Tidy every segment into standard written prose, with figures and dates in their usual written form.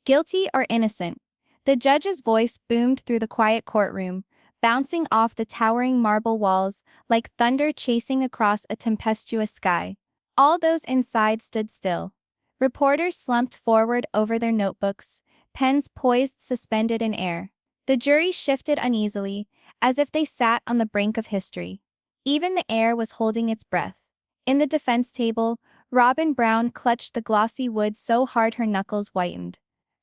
Guilty or innocent? The judge's voice boomed through the quiet courtroom, bouncing off the towering marble walls like thunder chasing across a tempestuous sky. All those inside stood still. Reporters slumped forward over their notebooks, pens poised suspended in air. The jury shifted uneasily, as if they sat on the brink of history. Even the air was holding its breath. In the defense table, Robyn Brown clutched the glossy wood so hard her knuckles whitened.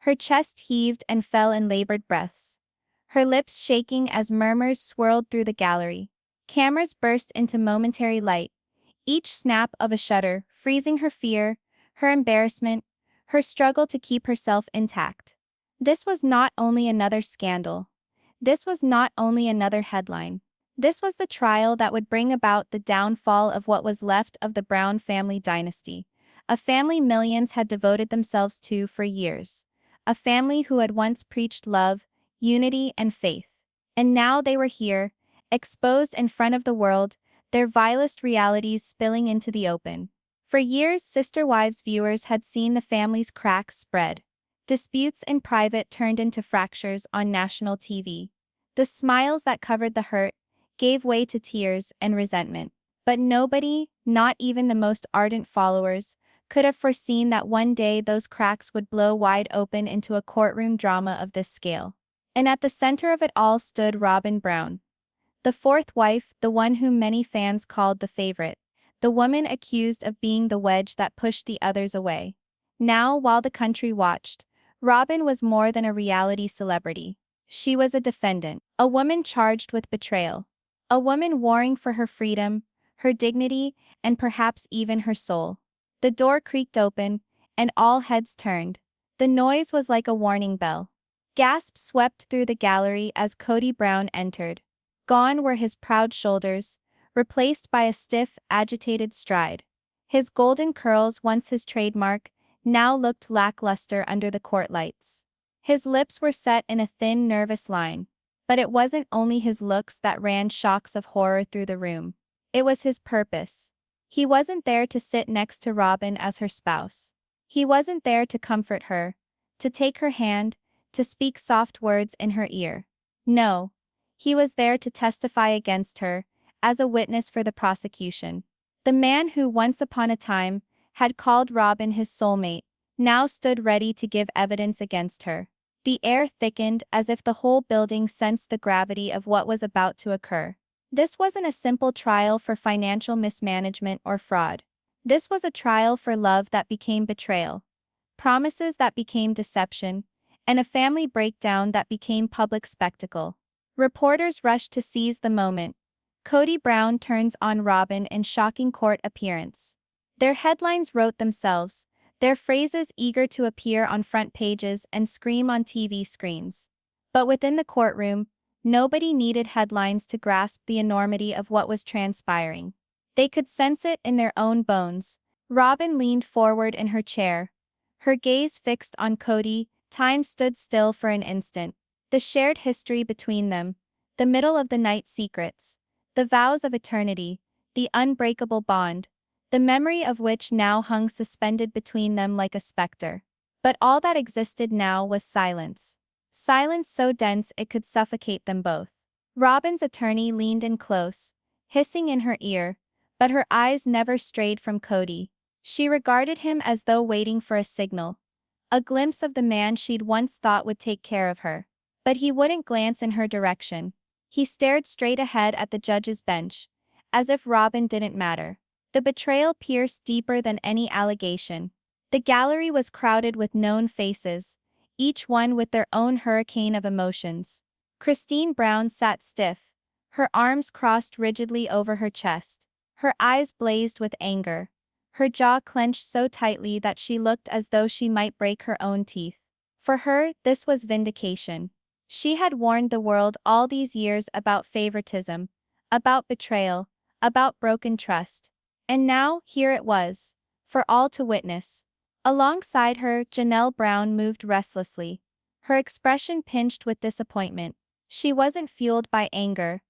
Her chest heaved and fell in labored breaths, her lips shaking as murmurs swirled through the gallery. Cameras burst into momentary light, each snap of a shutter freezing her fear, her embarrassment, her struggle to keep herself intact. This was not only another scandal. This was not only another headline. This was the trial that would bring about the downfall of what was left of the Brown family dynasty, a family millions had devoted themselves to for years, a family who had once preached love, unity, and faith. And now they were here, exposed in front of the world, their vilest realities spilling into the open. For years, Sister Wives viewers had seen the family's cracks spread. Disputes in private turned into fractures on national TV. The smiles that covered the hurt gave way to tears and resentment. But nobody, not even the most ardent followers, could have foreseen that one day those cracks would blow wide open into a courtroom drama of this scale. And at the center of it all stood Robyn Brown, the fourth wife, the one whom many fans called the favorite, the woman accused of being the wedge that pushed the others away. Now, while the country watched, Robyn was more than a reality celebrity. She was a defendant, a woman charged with betrayal, a woman warring for her freedom, her dignity, and perhaps even her soul. The door creaked open, and all heads turned. The noise was like a warning bell. Gasps swept through the gallery as Kody Brown entered. Gone were his proud shoulders, replaced by a stiff, agitated stride. His golden curls, once his trademark, now looked lackluster under the court lights. His lips were set in a thin, nervous line. But it wasn't only his looks that ran shocks of horror through the room. It was his purpose. He wasn't there to sit next to Robyn as her spouse. He wasn't there to comfort her, to take her hand, to speak soft words in her ear. No, he was there to testify against her, as a witness for the prosecution. The man who once upon a time had called Robyn his soulmate, now stood ready to give evidence against her. The air thickened as if the whole building sensed the gravity of what was about to occur. This wasn't a simple trial for financial mismanagement or fraud. This was a trial for love that became betrayal, promises that became deception, and a family breakdown that became public spectacle. Reporters rushed to seize the moment. Kody Brown turns on Robyn in shocking court appearance. Their headlines wrote themselves, their phrases eager to appear on front pages and scream on TV screens. But within the courtroom, nobody needed headlines to grasp the enormity of what was transpiring. They could sense it in their own bones. Robyn leaned forward in her chair, her gaze fixed on Kody. Time stood still for an instant. The shared history between them, the middle of the night secrets, the vows of eternity, the unbreakable bond, the memory of which now hung suspended between them like a specter. But all that existed now was silence. Silence so dense it could suffocate them both. Robyn's attorney leaned in close, hissing in her ear, but her eyes never strayed from Kody. She regarded him as though waiting for a signal, a glimpse of the man she'd once thought would take care of her. But he wouldn't glance in her direction. He stared straight ahead at the judge's bench, as if Robyn didn't matter. The betrayal pierced deeper than any allegation. The gallery was crowded with known faces, each one with their own hurricane of emotions. Christine Brown sat stiff, her arms crossed rigidly over her chest. Her eyes blazed with anger, her jaw clenched so tightly that she looked as though she might break her own teeth. For her, this was vindication. She had warned the world all these years about favoritism, about betrayal, about broken trust. And now, here it was, for all to witness. Alongside her, Janelle Brown moved restlessly, her expression pinched with disappointment. She wasn't fueled by anger,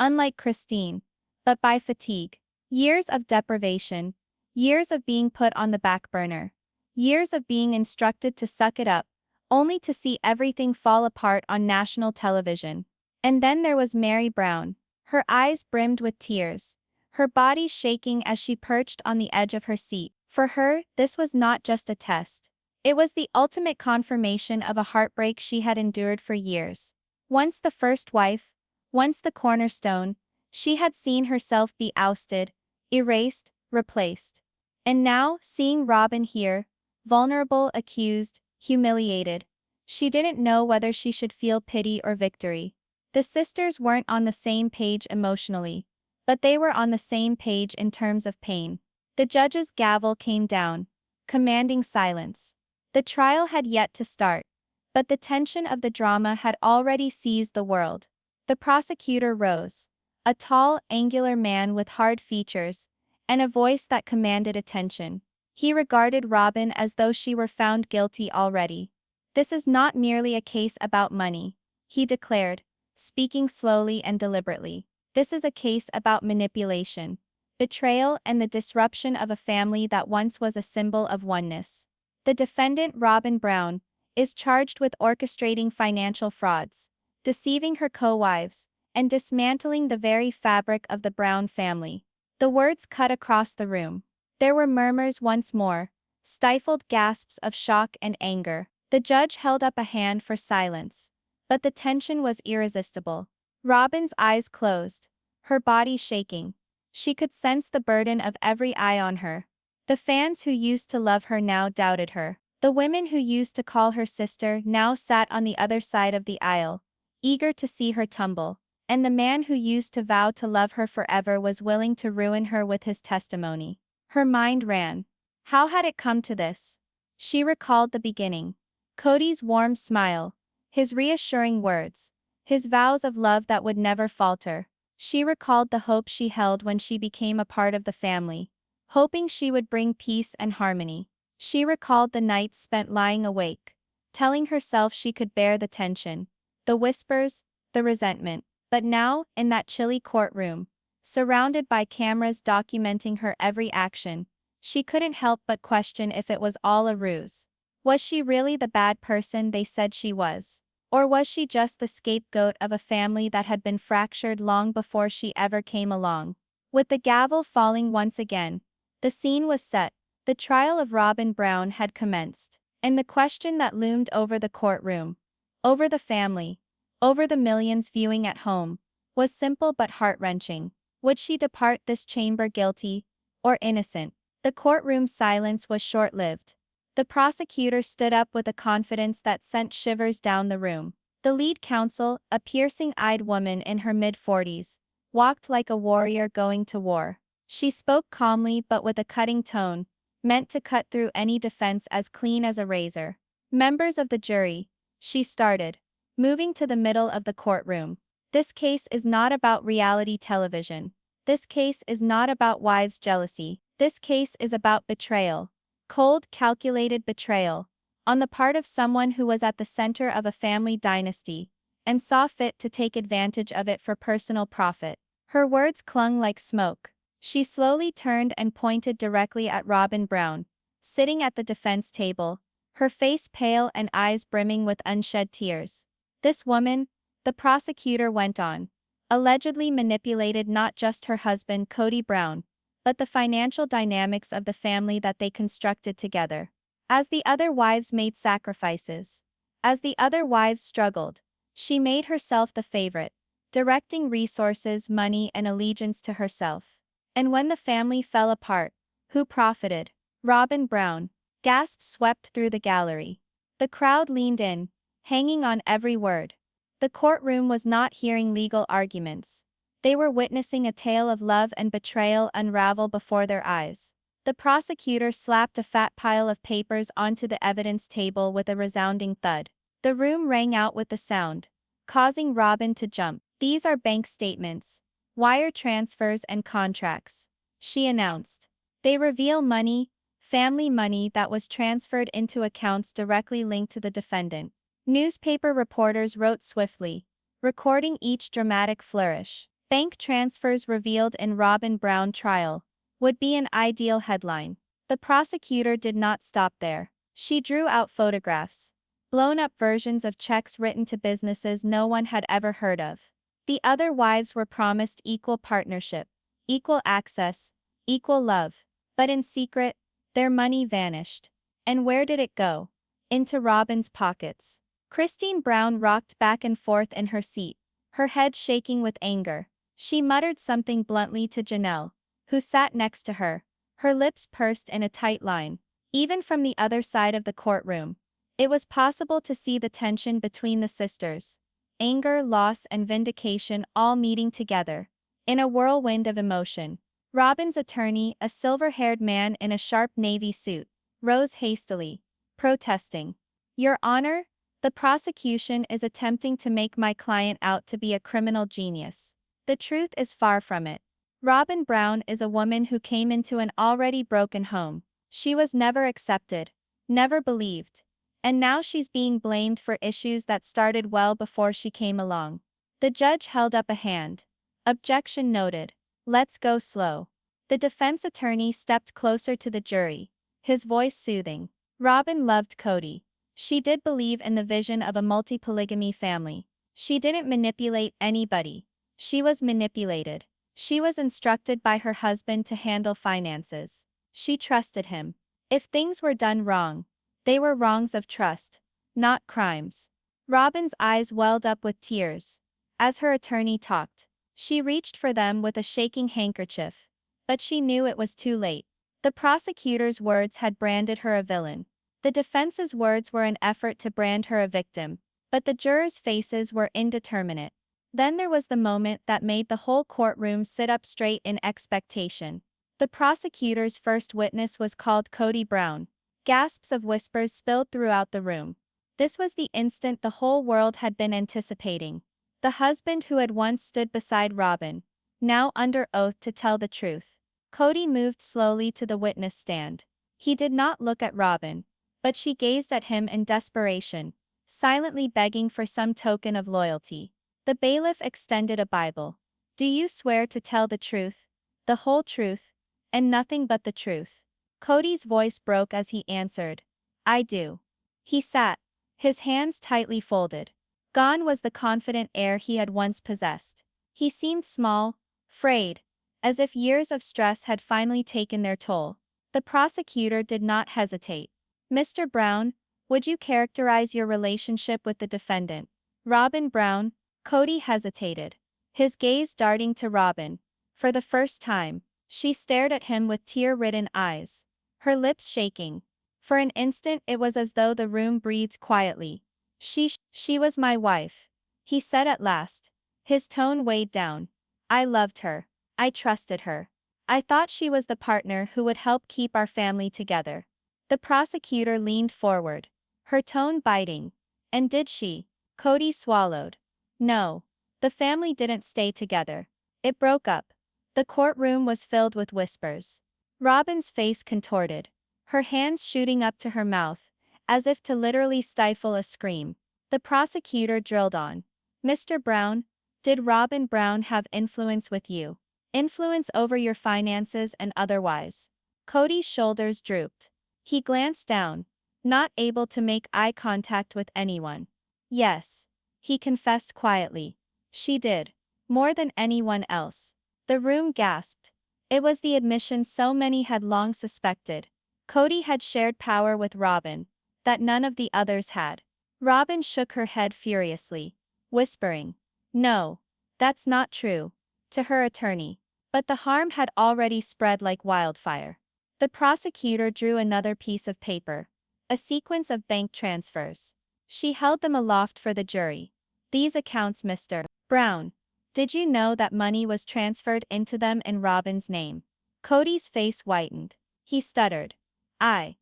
unlike Christine, but by fatigue. Years of deprivation, years of being put on the back burner, years of being instructed to suck it up, only to see everything fall apart on national television. And then there was Meri Brown. Her eyes brimmed with tears, her body shaking as she perched on the edge of her seat. For her, this was not just a test. It was the ultimate confirmation of a heartbreak she had endured for years. Once the first wife, once the cornerstone, she had seen herself be ousted, erased, replaced. And now, seeing Robyn here, vulnerable, accused, humiliated, she didn't know whether she should feel pity or victory. The sisters weren't on the same page emotionally, but they were on the same page in terms of pain. The judge's gavel came down, commanding silence. The trial had yet to start, but the tension of the drama had already seized the world. The prosecutor rose, a tall, angular man with hard features, and a voice that commanded attention. He regarded Robyn as though she were found guilty already. "This is not merely a case about money," he declared, speaking slowly and deliberately. "This is a case about manipulation, betrayal, and the disruption of a family that once was a symbol of oneness. The defendant, Robyn Brown, is charged with orchestrating financial frauds, deceiving her co-wives, and dismantling the very fabric of the Brown family." The words cut across the room. There were murmurs once more, stifled gasps of shock and anger. The judge held up a hand for silence, but the tension was irresistible. Robyn's eyes closed, her body shaking. She could sense the burden of every eye on her. The fans who used to love her now doubted her. The women who used to call her sister now sat on the other side of the aisle, eager to see her tumble. And the man who used to vow to love her forever was willing to ruin her with his testimony. Her mind ran. How had it come to this? She recalled the beginning. Kody's warm smile, his reassuring words, his vows of love that would never falter. She recalled the hope she held when she became a part of the family, hoping she would bring peace and harmony. She recalled the nights spent lying awake, telling herself she could bear the tension, the whispers, the resentment. But now, in that chilly courtroom, surrounded by cameras documenting her every action, she couldn't help but question if it was all a ruse. Was she really the bad person they said she was? Or was she just the scapegoat of a family that had been fractured long before she ever came along? With the gavel falling once again, the scene was set. The trial of Robyn Brown had commenced, and the question that loomed over the courtroom, over the family, over the millions viewing at home, was simple but heart-wrenching. Would she depart this chamber guilty or innocent? The courtroom silence was short-lived. The prosecutor stood up with a confidence that sent shivers down the room. The lead counsel, a piercing-eyed woman in her mid-40s, walked like a warrior going to war. She spoke calmly but with a cutting tone, meant to cut through any defense as clean as a razor. "Members of the jury," she started, moving to the middle of the courtroom. "This case is not about reality television. This case is not about wives' jealousy. This case is about betrayal. Cold, calculated betrayal, on the part of someone who was at the center of a family dynasty, and saw fit to take advantage of it for personal profit." Her words clung like smoke. She slowly turned and pointed directly at Robyn Brown, sitting at the defense table, her face pale and eyes brimming with unshed tears. "This woman," the prosecutor went on, "allegedly manipulated not just her husband Kody Brown, but the financial dynamics of the family that they constructed together. As the other wives made sacrifices, as the other wives struggled, she made herself the favorite, directing resources, money, and allegiance to herself. And when the family fell apart, who profited? Robyn Brown." Gasps swept through the gallery. The crowd leaned in, hanging on every word. The courtroom was not hearing legal arguments. They were witnessing a tale of love and betrayal unravel before their eyes. The prosecutor slapped a fat pile of papers onto the evidence table with a resounding thud. The room rang out with the sound, causing Robyn to jump. "These are bank statements, wire transfers and contracts," she announced. "They reveal money, family money that was transferred into accounts directly linked to the defendant." Newspaper reporters wrote swiftly, recording each dramatic flourish. "Bank transfers revealed in Robyn Brown trial" would be an ideal headline. The prosecutor did not stop there. She drew out photographs, blown-up versions of checks written to businesses no one had ever heard of. The other wives were promised equal partnership, equal access, equal love. But in secret, their money vanished. And where did it go? Into Robyn's pockets. Kody Brown rocked back and forth in her seat, her head shaking with anger. She muttered something bluntly to Janelle, who sat next to her, her lips pursed in a tight line. Even from the other side of the courtroom, it was possible to see the tension between the sisters. Anger, loss, and vindication all meeting together, in a whirlwind of emotion. Robyn's attorney, a silver-haired man in a sharp navy suit, rose hastily, protesting. "Your Honor, the prosecution is attempting to make my client out to be a criminal genius. The truth is far from it. Robyn Brown is a woman who came into an already broken home. She was never accepted, never believed. And now she's being blamed for issues that started well before she came along." The judge held up a hand. "Objection noted. Let's go slow." The defense attorney stepped closer to the jury, his voice soothing. Robyn loved Kody. She did believe in the vision of a multi-polygamy family. She didn't manipulate anybody. She was manipulated. She was instructed by her husband to handle finances. She trusted him. If things were done wrong, they were wrongs of trust, not crimes. Robyn's eyes welled up with tears. As her attorney talked, she reached for them with a shaking handkerchief. But she knew it was too late. The prosecutor's words had branded her a villain. The defense's words were an effort to brand her a victim. But the jurors' faces were indeterminate. Then there was the moment that made the whole courtroom sit up straight in expectation. The prosecutor's first witness was called Kody Brown. Gasps of whispers spilled throughout the room. This was the instant the whole world had been anticipating. The husband who had once stood beside Robyn, now under oath to tell the truth. Kody moved slowly to the witness stand. He did not look at Robyn, but she gazed at him in desperation, silently begging for some token of loyalty. The bailiff extended a Bible. "Do you swear to tell the truth, the whole truth, and nothing but the truth?" Kody's voice broke as he answered, "I do." He sat, his hands tightly folded. Gone was the confident air he had once possessed. He seemed small, frayed, as if years of stress had finally taken their toll. The prosecutor did not hesitate. "Mr. Brown, would you characterize your relationship with the defendant, Robyn Brown?" Kody hesitated, his gaze darting to Robyn. For the first time, she stared at him with tear-ridden eyes, her lips shaking. For an instant it was as though the room breathed quietly. She was my wife," he said at last. His tone weighed down. "I loved her. I trusted her. I thought she was the partner who would help keep our family together." The prosecutor leaned forward, her tone biting. "And did she?" Kody swallowed. "No. The family didn't stay together. It broke up." The courtroom was filled with whispers. Robyn's face contorted, her hands shooting up to her mouth, as if to literally stifle a scream. The prosecutor drilled on. "Mr. Brown, did Robyn Brown have influence with you? Influence over your finances and otherwise?" Kody's shoulders drooped. He glanced down, not able to make eye contact with anyone. "Yes," he confessed quietly. "She did. More than anyone else." The room gasped. It was the admission so many had long suspected. Kody had shared power with Robyn, that none of the others had. Robyn shook her head furiously, whispering, "No, that's not true," to her attorney. But the harm had already spread like wildfire. The prosecutor drew another piece of paper, a sequence of bank transfers. She held them aloft for the jury. "These accounts, Mr. Brown. Did you know that money was transferred into them in Robyn's name?" Kody's face whitened. He stuttered. I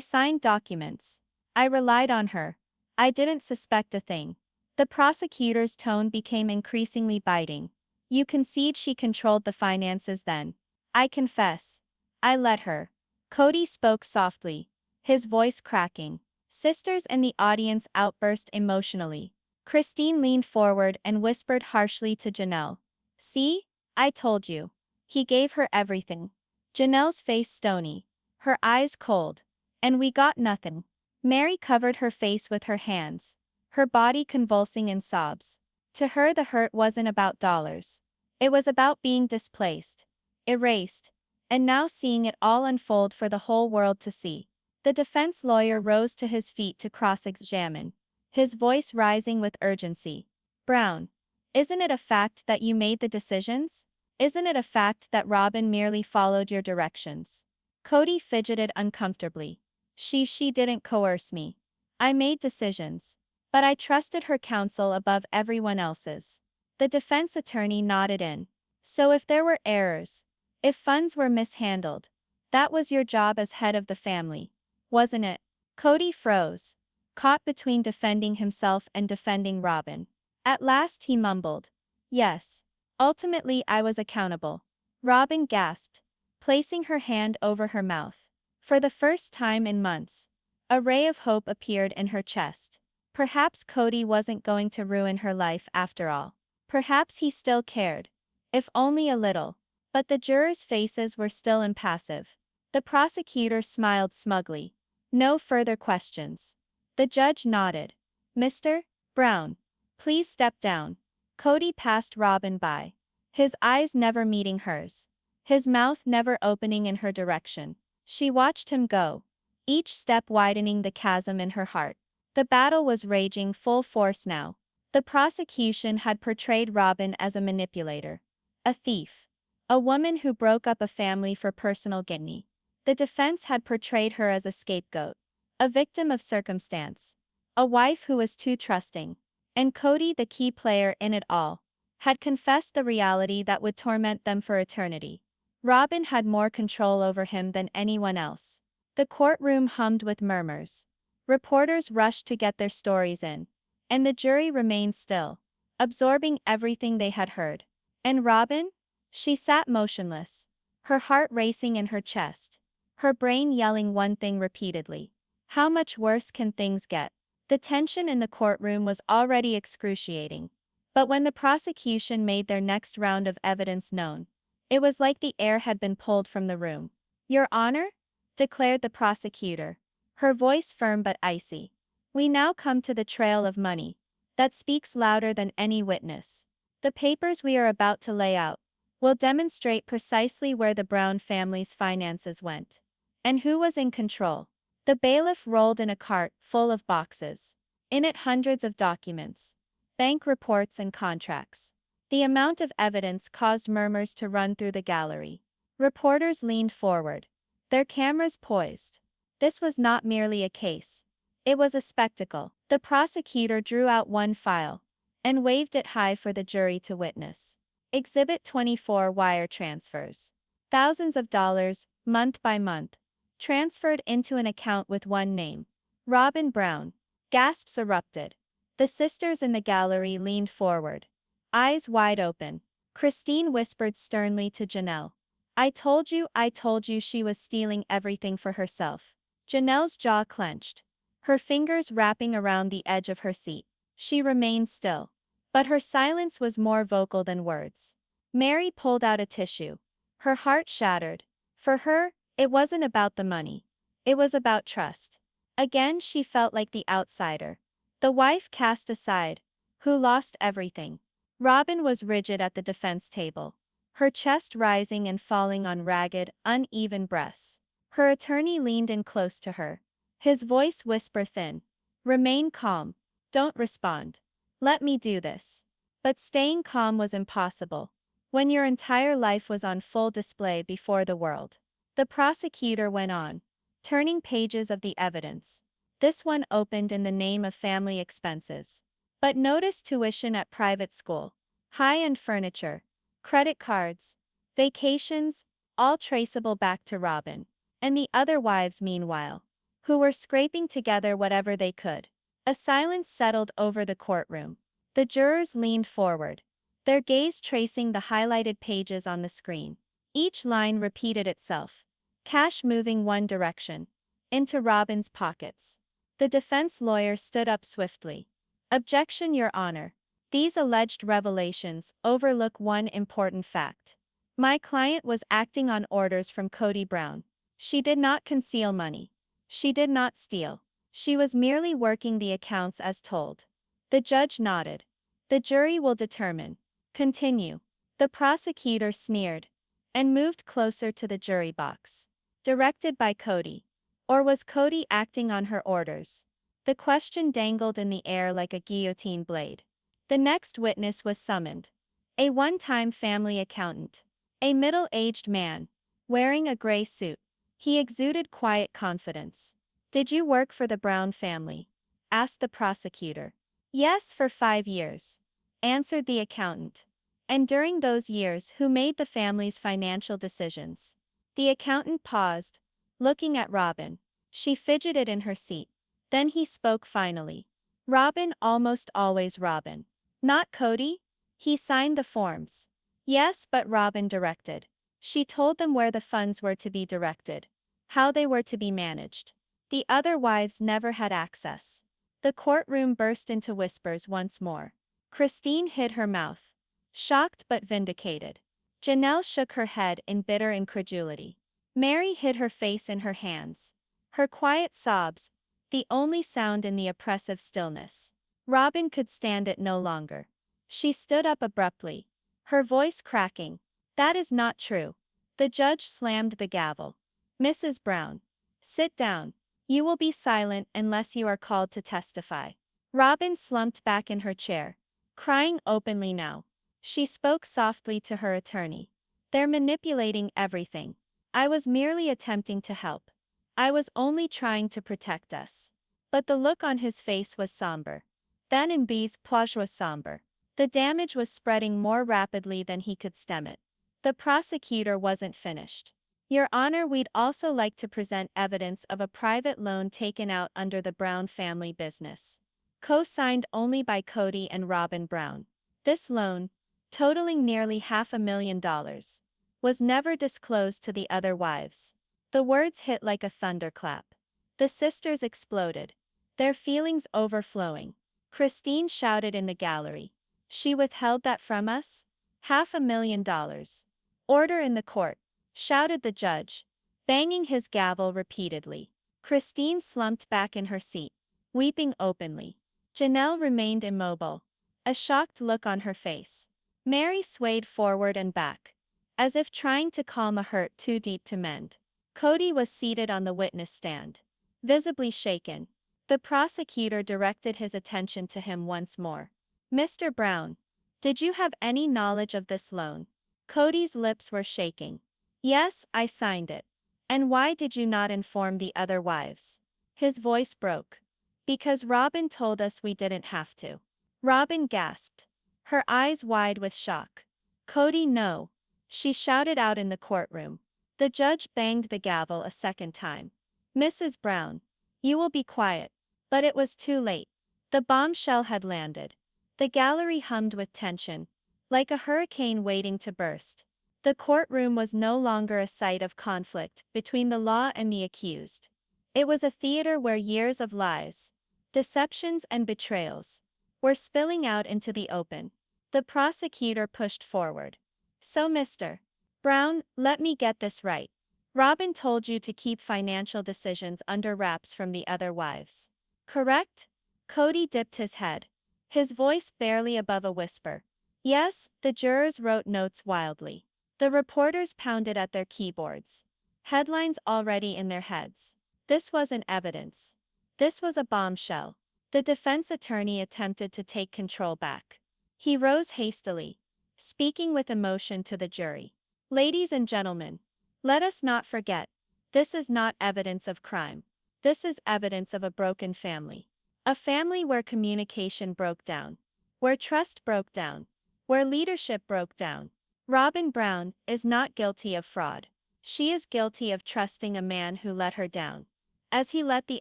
signed documents. I relied on her. I didn't suspect a thing." The prosecutor's tone became increasingly biting. "You concede she controlled the finances then?" "I confess. I let her." Kody spoke softly, his voice cracking. Sisters in the audience outburst emotionally. Kody leaned forward and whispered harshly to Janelle. "See? I told you. He gave her everything." Janelle's face stony, her eyes cold. "And we got nothing." Meri covered her face with her hands, her body convulsing in sobs. To her, the hurt wasn't about dollars. It was about being displaced, erased, and now seeing it all unfold for the whole world to see. The defense lawyer rose to his feet to cross-examine, his voice rising with urgency. Brown, isn't it a fact that you made the decisions? Isn't it a fact that Robyn merely followed your directions? Kody fidgeted uncomfortably. She didn't coerce me. I made decisions. But I trusted her counsel above everyone else's. The defense attorney nodded in. So if there were errors, if funds were mishandled, that was your job as head of the family, wasn't it? Kody froze, caught between defending himself and defending Robyn. At last he mumbled, "Yes. Ultimately I was accountable." Robyn gasped, placing her hand over her mouth. For the first time in months, a ray of hope appeared in her chest. Perhaps Kody wasn't going to ruin her life after all. Perhaps he still cared, if only a little. But the jurors' faces were still impassive. The prosecutor smiled smugly. No further questions. The judge nodded. "Mr. Brown, please step down." Kody passed Robyn by, his eyes never meeting hers, his mouth never opening in her direction. She watched him go, each step widening the chasm in her heart. The battle was raging full force now. The prosecution had portrayed Robyn as a manipulator, a thief, a woman who broke up a family for personal gain. The defense had portrayed her as a scapegoat, a victim of circumstance, a wife who was too trusting. And Kody, the key player in it all, had confessed the reality that would torment them for eternity. Robyn had more control over him than anyone else. The courtroom hummed with murmurs. Reporters rushed to get their stories in, and the jury remained still, absorbing everything they had heard. And Robyn? She sat motionless, her heart racing in her chest, her brain yelling one thing repeatedly. How much worse can things get? The tension in the courtroom was already excruciating. But when the prosecution made their next round of evidence known, it was like the air had been pulled from the room. "Your Honor," declared the prosecutor, her voice firm but icy. "We now come to the trail of money that speaks louder than any witness. The papers we are about to lay out will demonstrate precisely where the Brown family's finances went and who was in control." The bailiff rolled in a cart full of boxes. In it hundreds of documents, bank reports and contracts. The amount of evidence caused murmurs to run through the gallery. Reporters leaned forward, their cameras poised. This was not merely a case. It was a spectacle. The prosecutor drew out one file and waved it high for the jury to witness. Exhibit 24: wire transfers. Thousands of dollars, month by month, transferred into an account with one name. Robyn Brown. Gasps erupted. The sisters in the gallery leaned forward, eyes wide open. Christine whispered sternly to Janelle, I told you she was stealing everything for herself." Janelle's jaw clenched, her fingers wrapping around the edge of her seat. She remained still, but her silence was more vocal than words. Meri pulled out a tissue, her heart shattered. For her, it wasn't about the money. It was about trust. Again she felt like the outsider, the wife cast aside, who lost everything. Robyn was rigid at the defense table, her chest rising and falling on ragged, uneven breaths. Her attorney leaned in close to her, his voice whisper thin. "Remain calm. Don't respond. Let me do this." But staying calm was impossible when your entire life was on full display before the world. The prosecutor went on, turning pages of the evidence. This one opened in the name of family expenses. But notice tuition at private school, high-end furniture, credit cards, vacations, all traceable back to Robyn. And the other wives meanwhile, who were scraping together whatever they could. A silence settled over the courtroom. The jurors leaned forward, their gaze tracing the highlighted pages on the screen. Each line repeated itself. Cash moving one direction, into Robyn's pockets. The defense lawyer stood up swiftly. "Objection, Your Honor. These alleged revelations overlook one important fact. My client was acting on orders from Kody Brown. She did not conceal money. She did not steal. She was merely working the accounts as told. The judge nodded. The jury will determine. Continue. The prosecutor sneered and moved closer to the jury box. Directed by Kody. Or was Kody acting on her orders? The question dangled in the air like a guillotine blade. The next witness was summoned. A one-time family accountant. A middle-aged man, wearing a gray suit. He exuded quiet confidence. "Did you work for the Brown family?" asked the prosecutor. "Yes, for 5 years," answered the accountant. "And during those years, who made the family's financial decisions?" The accountant paused, looking at Robyn. She fidgeted in her seat. Then he spoke finally. "Robyn, almost always Robyn. Not Kody?" He signed the forms. "Yes, but Robyn directed. She told them where the funds were to be directed, how they were to be managed. The other wives never had access." The courtroom burst into whispers once more. Christine hid her mouth, shocked but vindicated. Janelle shook her head in bitter incredulity. Meri hid her face in her hands. Her quiet sobs, the only sound in the oppressive stillness. Robyn could stand it no longer. She stood up abruptly, her voice cracking. "That is not true." The judge slammed the gavel. "Mrs. Brown, sit down. You will be silent unless you are called to testify." Robyn slumped back in her chair, crying openly now. She spoke softly to her attorney. "They're manipulating everything. I was merely attempting to help. I was only trying to protect us." But the look on his face was somber. Then in B's poise was somber. The damage was spreading more rapidly than he could stem it. The prosecutor wasn't finished. "Your Honor, we'd also like to present evidence of a private loan taken out under the Brown family business, co-signed only by Kody and Robyn Brown. This loan, totaling nearly $500,000, was never disclosed to the other wives." The words hit like a thunderclap. The sisters exploded, their feelings overflowing. Christine shouted in the gallery. "She withheld that from us? $500,000. Order in the court," shouted the judge, banging his gavel repeatedly. Christine slumped back in her seat, weeping openly. Janelle remained immobile, a shocked look on her face. Meri swayed forward and back, as if trying to calm a hurt too deep to mend. Kody was seated on the witness stand, visibly shaken. The prosecutor directed his attention to him once more. "Mr. Brown, did you have any knowledge of this loan?" Kody's lips were shaking. "Yes, I signed it." "And why did you not inform the other wives?" His voice broke. "Because Robyn told us we didn't have to." Robyn gasped, her eyes wide with shock. "Kody, no!" she shouted out in the courtroom. The judge banged the gavel a second time. "Mrs. Brown, you will be quiet." But it was too late. The bombshell had landed. The gallery hummed with tension, like a hurricane waiting to burst. The courtroom was no longer a site of conflict between the law and the accused. It was a theater where years of lies, deceptions and betrayals were spilling out into the open. The prosecutor pushed forward. "So Mr. Brown, let me get this right. Robyn told you to keep financial decisions under wraps from the other wives, correct?" Kody dipped his head, his voice barely above a whisper. "Yes." The jurors wrote notes wildly. The reporters pounded at their keyboards, headlines already in their heads. This wasn't evidence. This was a bombshell. The defense attorney attempted to take control back. He rose hastily, speaking with emotion to the jury. "Ladies and gentlemen, let us not forget, this is not evidence of crime. This is evidence of a broken family. A family where communication broke down, where trust broke down, where leadership broke down. Robyn Brown is not guilty of fraud. She is guilty of trusting a man who let her down, as he let the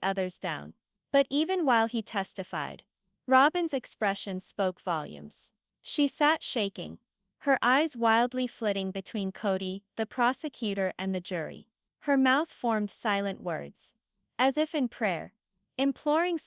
others down." But even while he testified, Robyn's expression spoke volumes. She sat shaking, her eyes wildly flitting between Kody, the prosecutor and the jury. Her mouth formed silent words, as if in prayer, imploring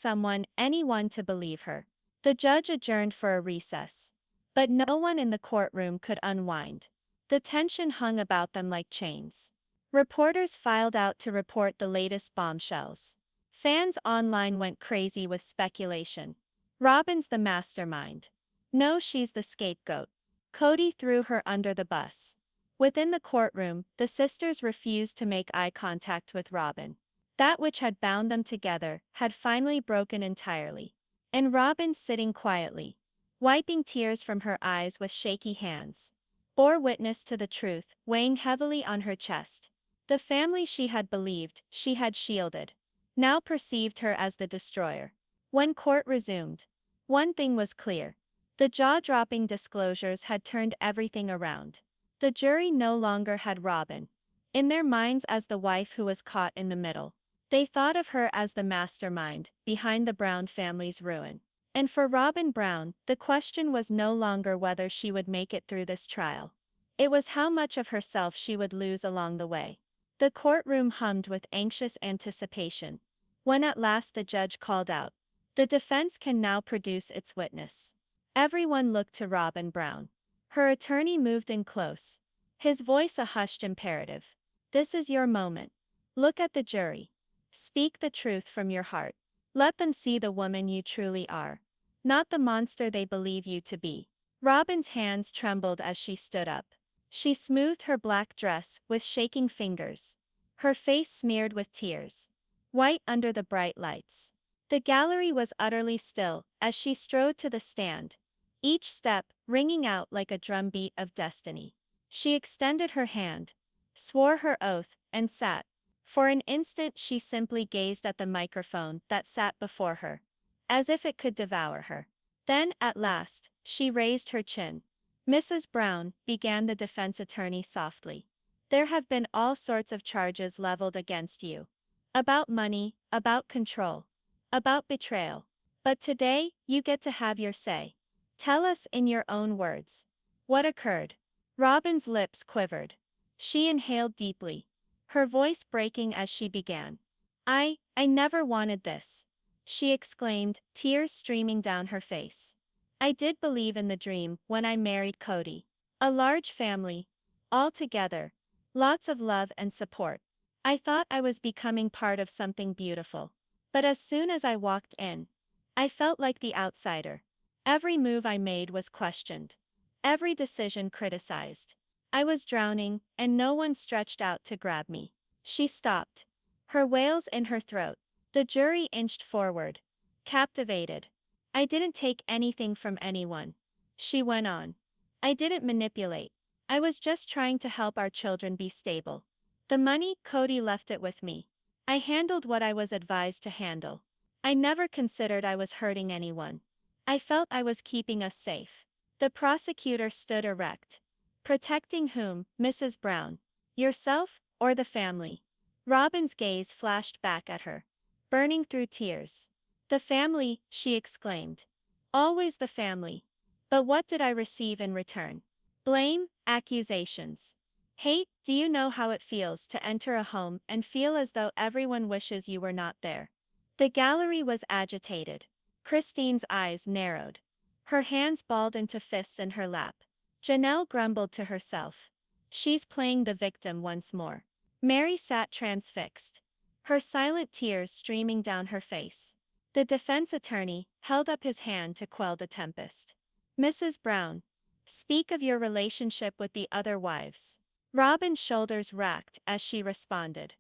anyone to believe her. The judge adjourned for a recess, but no one in the courtroom could unwind. The tension hung about them like chains. Reporters filed out to report the latest bombshells. Fans online went crazy with speculation. Robyn's the mastermind. No, she's the scapegoat. Kody threw her under the bus. Within the courtroom, the sisters refused to make eye contact with Robyn. That which had bound them together had finally broken entirely. And Robyn, sitting quietly, wiping tears from her eyes with shaky hands, bore witness to the truth weighing heavily on her chest. The family she had believed she had shielded now perceived her as the destroyer. When court resumed, one thing was clear. The jaw-dropping disclosures had turned everything around. The jury no longer had Robyn in their minds as the wife who was caught in the middle. They thought of her as the mastermind behind the Brown family's ruin. And for Robyn Brown, the question was no longer whether she would make it through this trial. It was how much of herself she would lose along the way. The courtroom hummed with anxious anticipation. When at last the judge called out, "The defense can now produce its witness." Everyone looked to Robyn Brown. Her attorney moved in close, his voice a hushed imperative. "This is your moment. Look at the jury. Speak the truth from your heart. Let them see the woman you truly are, not the monster they believe you to be." Robyn's hands trembled as she stood up. She smoothed her black dress with shaking fingers, her face smeared with tears, white under the bright lights. The gallery was utterly still as she strode to the stand, each step ringing out like a drumbeat of destiny. She extended her hand, swore her oath, and sat. For an instant she simply gazed at the microphone that sat before her, as if it could devour her. Then, at last, she raised her chin. "Mrs. Brown," began the defense attorney softly, "there have been all sorts of charges leveled against you. About money, about control, about betrayal. But today, you get to have your say. Tell us in your own words. What occurred?" Robyn's lips quivered. She inhaled deeply, her voice breaking as she began. I never wanted this," she exclaimed, tears streaming down her face. "I did believe in the dream when I married Kody. A large family, all together, lots of love and support. I thought I was becoming part of something beautiful. But as soon as I walked in, I felt like the outsider. Every move I made was questioned, every decision criticized. I was drowning, and no one stretched out to grab me." She stopped, her wails in her throat. The jury inched forward, captivated. "I didn't take anything from anyone," she went on. "I didn't manipulate. I was just trying to help our children be stable. The money, Kody left it with me. I handled what I was advised to handle. I never considered I was hurting anyone. I felt I was keeping us safe." The prosecutor stood erect. "Protecting whom, Mrs. Brown? Yourself, or the family?" Robyn's gaze flashed back at her, burning through tears. "The family," she exclaimed. "Always the family. But what did I receive in return? Blame, accusations, hate. Do you know how it feels to enter a home and feel as though everyone wishes you were not there?" The gallery was agitated. Christine's eyes narrowed. Her hands balled into fists in her lap. Janelle grumbled to herself. "She's playing the victim once more." Meri sat transfixed, her silent tears streaming down her face. The defense attorney held up his hand to quell the tempest. "Mrs. Brown, speak of your relationship with the other wives." Robyn's shoulders racked as she responded.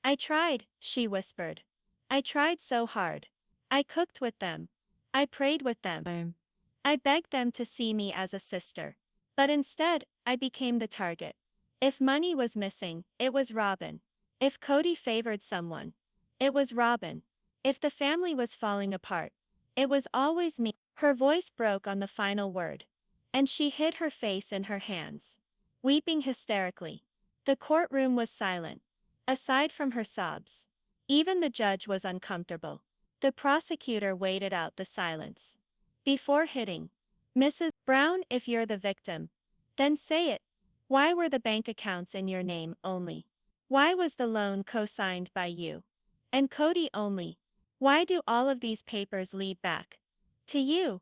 "I tried," she whispered. "I tried so hard. I cooked with them. I prayed with them. I begged them to see me as a sister. But instead, I became the target. If money was missing, it was Robyn. If Kody favored someone, it was Robyn. If the family was falling apart, it was always me." Her voice broke on the final word, and she hid her face in her hands, weeping hysterically. The courtroom was silent, aside from her sobs. Even the judge was uncomfortable. The prosecutor waited out the silence before hitting. "Mrs. Brown, if you're the victim, then say it. Why were the bank accounts in your name only? Why was the loan co-signed by you and Kody only? Why do all of these papers lead back to you?"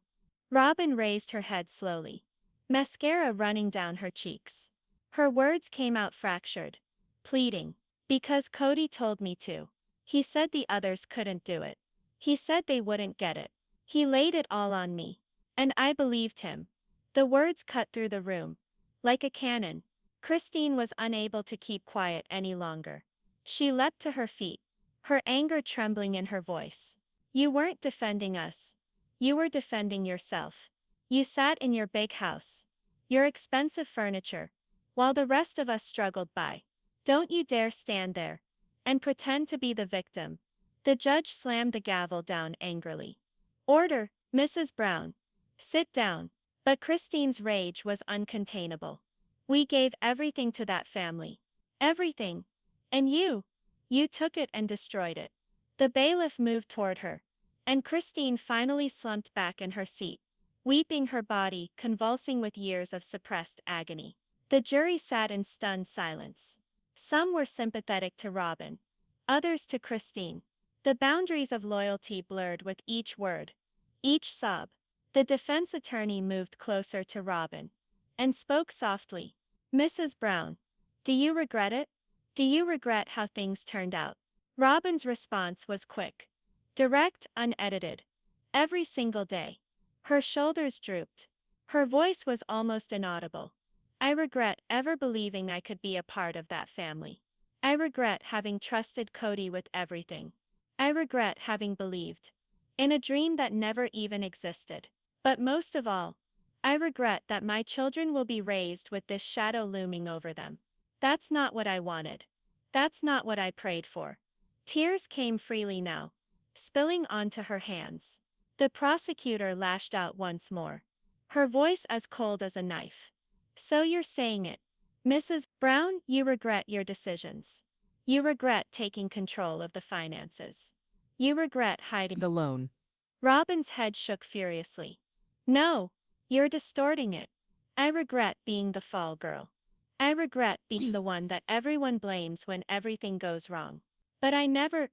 Robyn raised her head slowly, mascara running down her cheeks. Her words came out fractured, pleading. "Because Kody told me to. He said the others couldn't do it. He said they wouldn't get it. He laid it all on me. And I believed him. The words cut through the room. Like a cannon. Christine was unable to keep quiet any longer. She leapt to her feet, her anger trembling in her voice. You weren't defending us. You were defending yourself. You sat in your big house, your expensive furniture, while the rest of us struggled by. Don't you dare stand there and pretend to be the victim. The judge slammed the gavel down angrily. Order, Mrs. Brown. Sit down. But Christine's rage was uncontainable. We gave everything to that family. Everything. And you took it and destroyed it. The bailiff moved toward her, and Christine finally slumped back in her seat, weeping, her body convulsing with years of suppressed agony. The jury sat in stunned silence. Some were sympathetic to Robyn, others to Christine. The boundaries of loyalty blurred with each word, each sob. The defense attorney moved closer to Robyn and spoke softly. Mrs. Brown, do you regret it? Do you regret how things turned out? Robyn's response was quick, direct, unedited. Every single day. Her shoulders drooped. Her voice was almost inaudible. I regret ever believing I could be a part of that family. I regret having trusted Kody with everything. I regret having believed in a dream that never even existed. But most of all, I regret that my children will be raised with this shadow looming over them. That's not what I wanted. That's not what I prayed for. Tears came freely now, spilling onto her hands. The prosecutor lashed out once more, her voice as cold as a knife. So you're saying it, Mrs. Brown, you regret your decisions. You regret taking control of the finances. You regret hiding the loan. Robyn's head shook furiously. No, you're distorting it. I regret being the fall girl. I regret being the one that everyone blames when everything goes wrong. But I never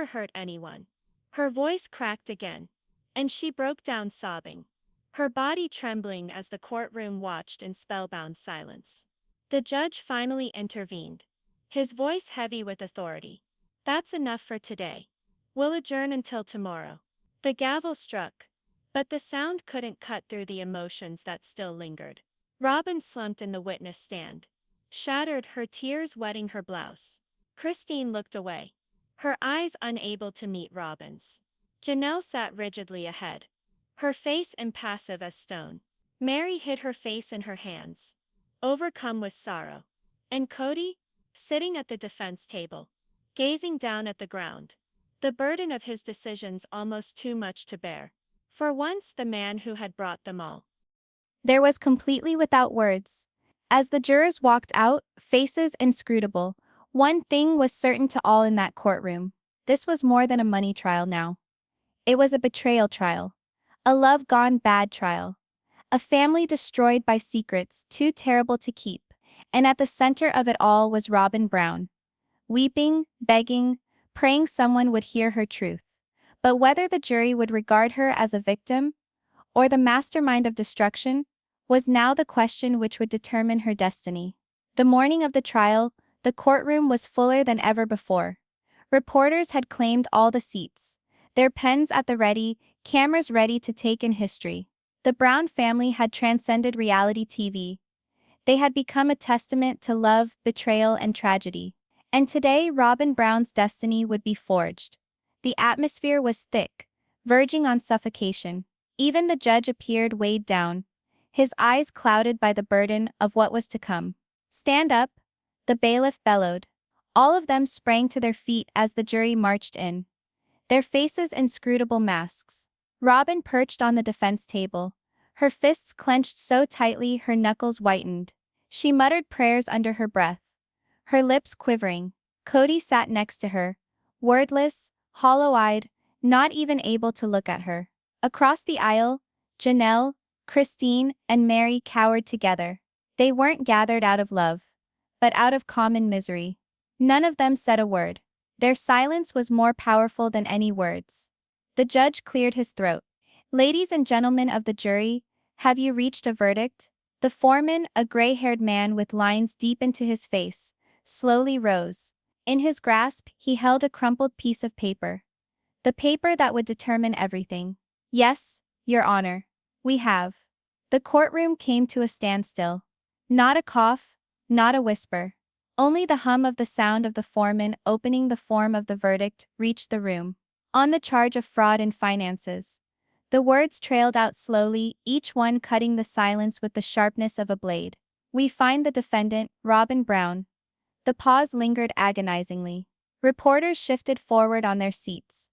hurt anyone. Her voice cracked again, and she broke down sobbing, her body trembling as the courtroom watched in spellbound silence. The judge finally intervened, his voice heavy with authority. That's enough for today. We'll adjourn until tomorrow. The gavel struck, but the sound couldn't cut through the emotions that still lingered. Robyn slumped in the witness stand, shattered, her tears wetting her blouse. Christine looked away, her eyes unable to meet Robyn's. Janelle sat rigidly ahead, her face impassive as stone. Meri hid her face in her hands, overcome with sorrow. And Kody, sitting at the defense table, gazing down at the ground, the burden of his decisions almost too much to bear. For once, the man who had brought them all. There was completely without words. As the jurors walked out, faces inscrutable, one thing was certain to all in that courtroom. This was more than a money trial now. It was a betrayal trial. A love gone bad trial. A family destroyed by secrets too terrible to keep. And at the center of it all was Robyn Brown. Weeping, begging, praying someone would hear her truth. But whether the jury would regard her as a victim or the mastermind of destruction was now the question which would determine her destiny. The morning of the trial, the courtroom was fuller than ever before. Reporters had claimed all the seats, their pens at the ready, cameras ready to take in history. The Brown family had transcended reality TV. They had become a testament to love, betrayal, and tragedy. And today, Robyn Brown's destiny would be forged. The atmosphere was thick, verging on suffocation. Even the judge appeared weighed down, his eyes clouded by the burden of what was to come. Stand up, the bailiff bellowed. All of them sprang to their feet as the jury marched in, their faces inscrutable masks. Robyn perched on the defense table, her fists clenched so tightly her knuckles whitened. She muttered prayers under her breath, her lips quivering. Kody sat next to her, wordless, hollow-eyed, not even able to look at her. Across the aisle, Janelle, Christine, and Meri cowered together. They weren't gathered out of love, but out of common misery. None of them said a word. Their silence was more powerful than any words. The judge cleared his throat. Ladies and gentlemen of the jury, have you reached a verdict? The foreman, a gray-haired man with lines deep into his face, slowly rose. In his grasp, he held a crumpled piece of paper. The paper that would determine everything. Yes, Your Honor. We have. The courtroom came to a standstill. Not a cough, not a whisper. Only the hum of the sound of the foreman opening the form of the verdict reached the room. On the charge of fraud in finances. The words trailed out slowly, each one cutting the silence with the sharpness of a blade. We find the defendant, Robyn Brown. The pause lingered agonizingly. Reporters shifted forward on their seats.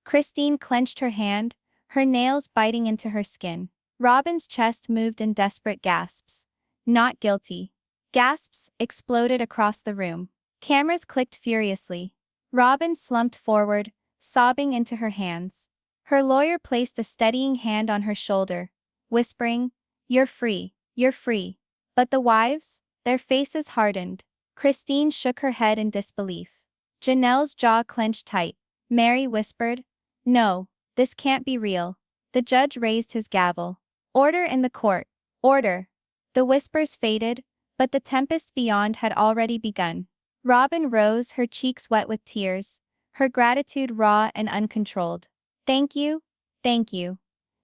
Christine clenched her hand, her nails biting into her skin. Robyn's chest moved in desperate gasps. Not guilty. Gasps exploded across the room. Cameras clicked furiously. Robyn slumped forward, sobbing into her hands. Her lawyer placed a steadying hand on her shoulder, whispering, "You're free, you're free." But the wives? Their faces hardened. Christine shook her head in disbelief. Janelle's jaw clenched tight. Meri whispered, "No, this can't be real." The judge raised his gavel. "Order in the court. Order." The whispers faded, but the tempest beyond had already begun. Robyn rose, her cheeks wet with tears, her gratitude raw and uncontrolled. "Thank you, thank you,"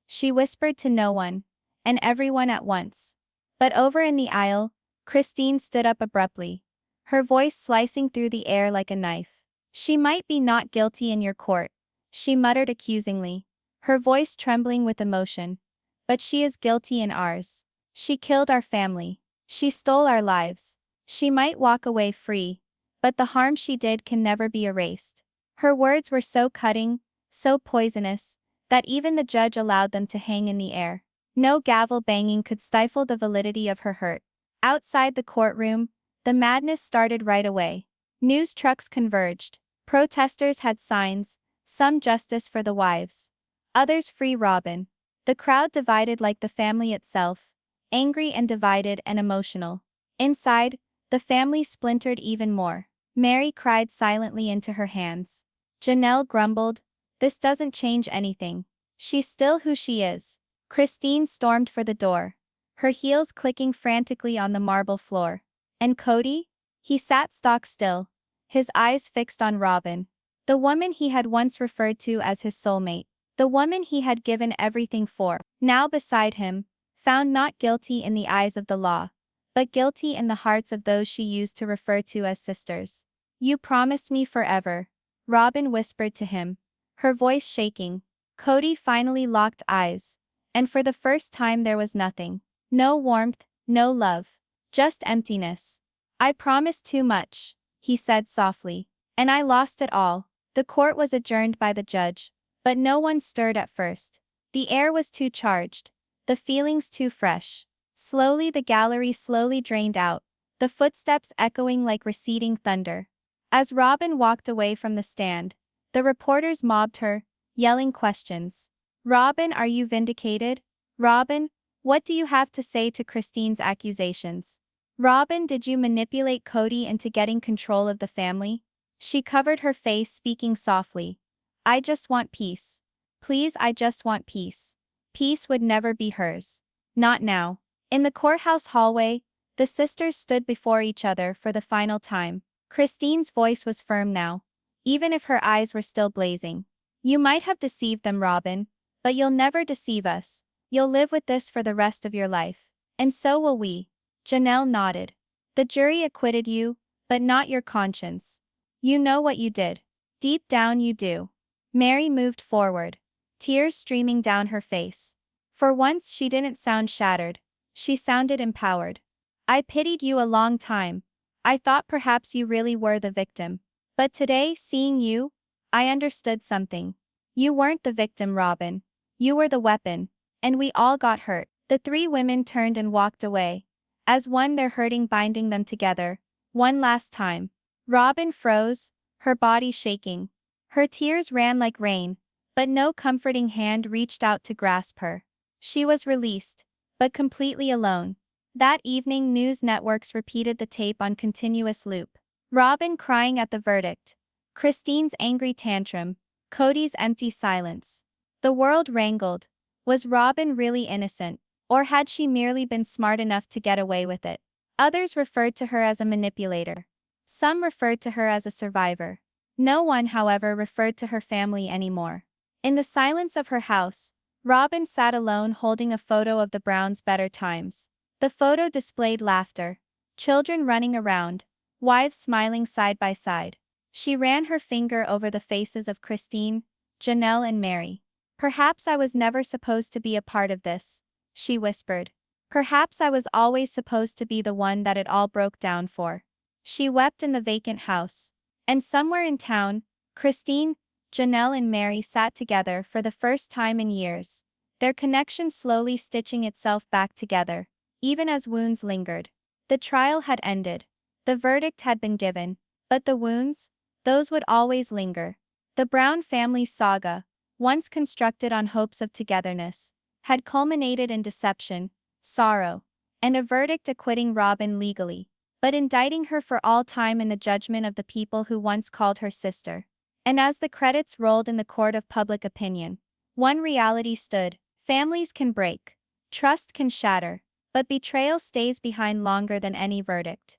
she whispered to no one, and everyone at once. But over in the aisle, Christine stood up abruptly, her voice slicing through the air like a knife. "She might be not guilty in your court," she muttered accusingly, her voice trembling with emotion. "But she is guilty in ours. She killed our family. She stole our lives. She might walk away free, but the harm she did can never be erased." Her words were so cutting, so poisonous, that even the judge allowed them to hang in the air. No gavel banging could stifle the validity of her hurt. Outside the courtroom, the madness started right away. News trucks converged. Protesters had signs, some justice for the wives, others free Robyn. The crowd divided like the family itself, angry and divided and emotional. Inside, the family splintered even more. Meri cried silently into her hands. Janelle grumbled, "This doesn't change anything. She's still who she is." Christine stormed for the door, her heels clicking frantically on the marble floor. And Kody? He sat stock still, his eyes fixed on Robyn, the woman he had once referred to as his soulmate, the woman he had given everything for, now beside him, found not guilty in the eyes of the law, but guilty in the hearts of those she used to refer to as sisters. "You promised me forever," Robyn whispered to him, her voice shaking. Kody finally locked eyes, and for the first time there was nothing. No warmth, no love, just emptiness. "I promised too much," he said softly, "and I lost it all." The court was adjourned by the judge, but no one stirred at first. The air was too charged, the feelings too fresh. Slowly the gallery slowly drained out, the footsteps echoing like receding thunder. As Robyn walked away from the stand, the reporters mobbed her, yelling questions. "Robyn, are you vindicated? Robyn, what do you have to say to Christine's accusations? Robyn, did you manipulate Kody into getting control of the family?" She covered her face, speaking softly. "I just want peace. Please, I just want peace." Peace would never be hers. Not now. In the courthouse hallway, the sisters stood before each other for the final time. Christine's voice was firm now, even if her eyes were still blazing. "You might have deceived them, Robyn, but you'll never deceive us. You'll live with this for the rest of your life. And so will we." Janelle nodded. "The jury acquitted you, but not your conscience. You know what you did. Deep down you do." Meri moved forward, tears streaming down her face. For once she didn't sound shattered, she sounded empowered. "I pitied you a long time. I thought perhaps you really were the victim. But today, seeing you, I understood something. You weren't the victim, Robyn. You were the weapon, and we all got hurt." The three women turned and walked away. As one, their hurting binding them together, one last time. Robyn froze, her body shaking. Her tears ran like rain, but no comforting hand reached out to grasp her. She was released, but completely alone. That evening, news networks repeated the tape on continuous loop. Robyn crying at the verdict, Christine's angry tantrum, Kody's empty silence. The world wrangled. Was Robyn really innocent, or had she merely been smart enough to get away with it? Others referred to her as a manipulator. Some referred to her as a survivor. No one, however, referred to her family anymore. In the silence of her house, Robyn sat alone holding a photo of the Browns' better times. The photo displayed laughter, children running around, wives smiling side by side. She ran her finger over the faces of Christine, Janelle and Meri. "Perhaps I was never supposed to be a part of this," she whispered. "Perhaps I was always supposed to be the one that it all broke down for." She wept in the vacant house. And somewhere in town, Christine, Janelle and Meri sat together for the first time in years, their connection slowly stitching itself back together, even as wounds lingered. The trial had ended. The verdict had been given, but the wounds, those would always linger. The Brown family's saga, once constructed on hopes of togetherness, had culminated in deception, sorrow, and a verdict acquitting Robyn legally, but indicting her for all time in the judgment of the people who once called her sister. And as the credits rolled in the court of public opinion, one reality stood: families can break, trust can shatter, but betrayal stays behind longer than any verdict.